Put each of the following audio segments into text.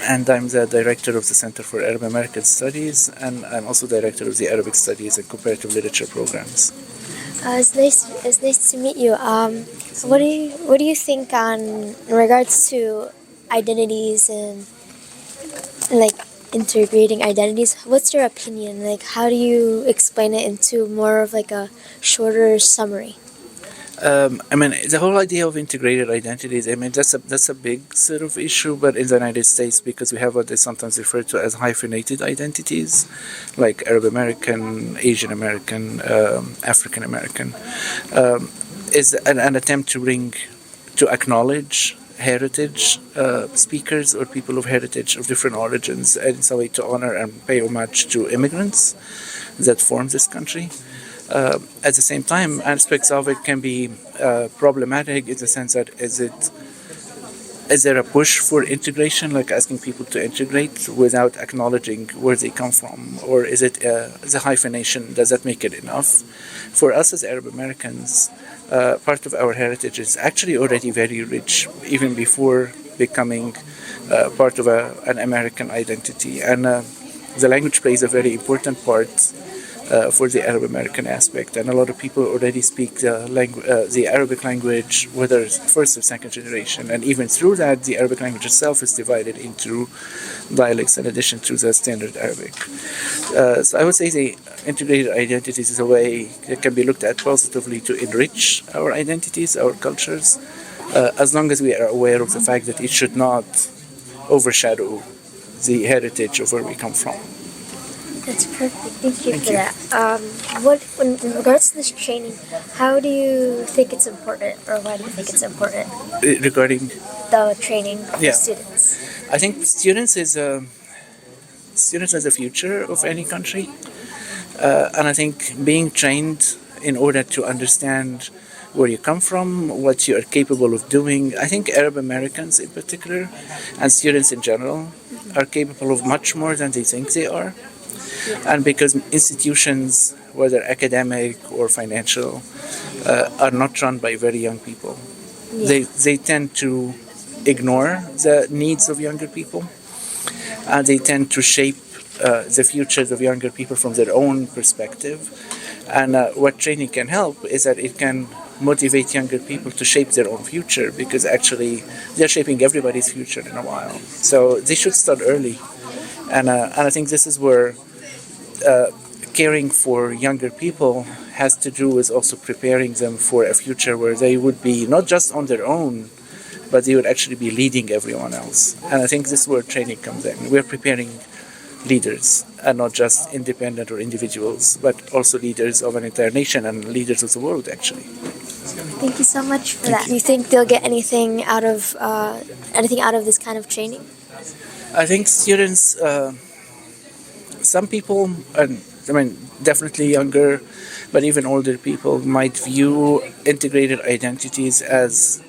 and I'm the director of the Center for Arab American Studies, and I'm also director of the Arabic Studies and Comparative Literature programs. It's nice to meet you. What do you think on in regards to identities and like integrating identities? What's your opinion? Like, how do you explain it into more of like a shorter summary? The whole idea of integrated identities, that's a big sort of issue, but in the United States, because we have what they sometimes refer to as hyphenated identities, like Arab American, Asian American, African American, is an attempt to acknowledge heritage speakers or people of heritage of different origins, and it's a way to honor and pay homage to immigrants that form this country. At the same time, aspects of it can be problematic in the sense that is there a push for integration, like asking people to integrate without acknowledging where they come from, or is it the hyphenation? Does that make it enough? For us as Arab Americans, part of our heritage is actually already very rich, even before becoming part of an American identity, and the language plays a very important part for the Arab American aspect, and a lot of people already speak the Arabic language, whether it's first or second generation, and even through that, the Arabic language itself is divided into dialects in addition to the standard Arabic. So I would say the integrated identities is a way that can be looked at positively to enrich our identities, our cultures, as long as we are aware of the fact that it should not overshadow the heritage of where we come from. That's perfect. Thank you for that. In regards to this training, how do you think it's important, or why do you think it's important? Regarding the training for students, I think students are the future of any country, and I think being trained in order to understand where you come from, what you are capable of doing. I think Arab Americans in particular, and students in general, are capable of much more than they think they are. And because institutions, whether academic or financial, are not run by very young people, they tend to ignore the needs of younger people, and they tend to shape the futures of younger people from their own perspective. And what training can help is that it can motivate younger people to shape their own future, because actually they're shaping everybody's future in a while. So they should start early. And I think this is where caring for younger people has to do with also preparing them for a future where they would be not just on their own, but they would actually be leading everyone else. And I think this is where training comes in. We're preparing leaders, and not just independent or individuals, but also leaders of an entire nation and leaders of the world, actually. Thank you so much for that. Do you think they'll get anything out of this kind of training? I think students, some people, definitely younger, but even older people might view integrated identities as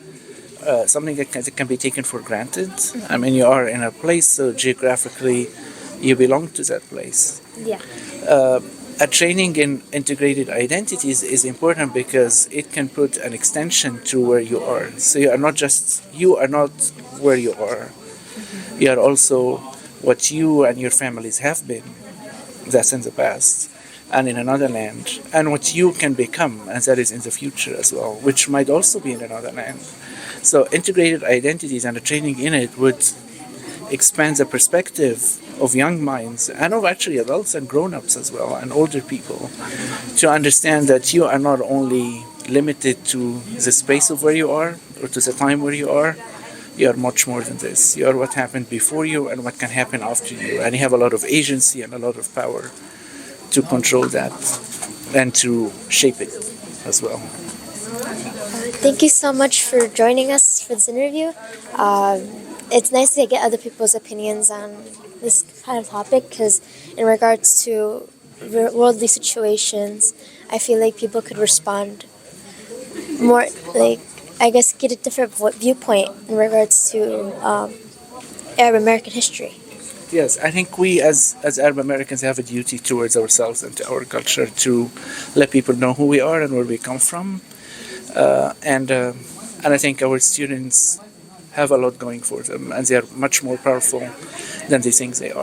something that can be taken for granted. You are in a place, so geographically you belong to that place. Yeah. A training in integrated identities is important because it can put an extension to where you are. So you are not where you are. Mm-hmm. You are also what you and your families have been. That's in the past, and in another land, and what you can become, and that is in the future as well, which might also be in another land. So integrated identities and the training in it would expand the perspective of young minds, and of actually adults and grown-ups as well, and older people, to understand that you are not only limited to the space of where you are, or to the time where you are much more than this. You are what happened before you and what can happen after you. And you have a lot of agency and a lot of power to control that and to shape it as well. Thank you so much for joining us for this interview. It's nice to get other people's opinions on this kind of topic, because in regards to worldly situations, I feel like people could respond more, get a different viewpoint in regards to Arab American history. Yes, I think we as Arab Americans have a duty towards ourselves and to our culture to let people know who we are and where we come from. And I think our students have a lot going for them, and they are much more powerful than they think they are.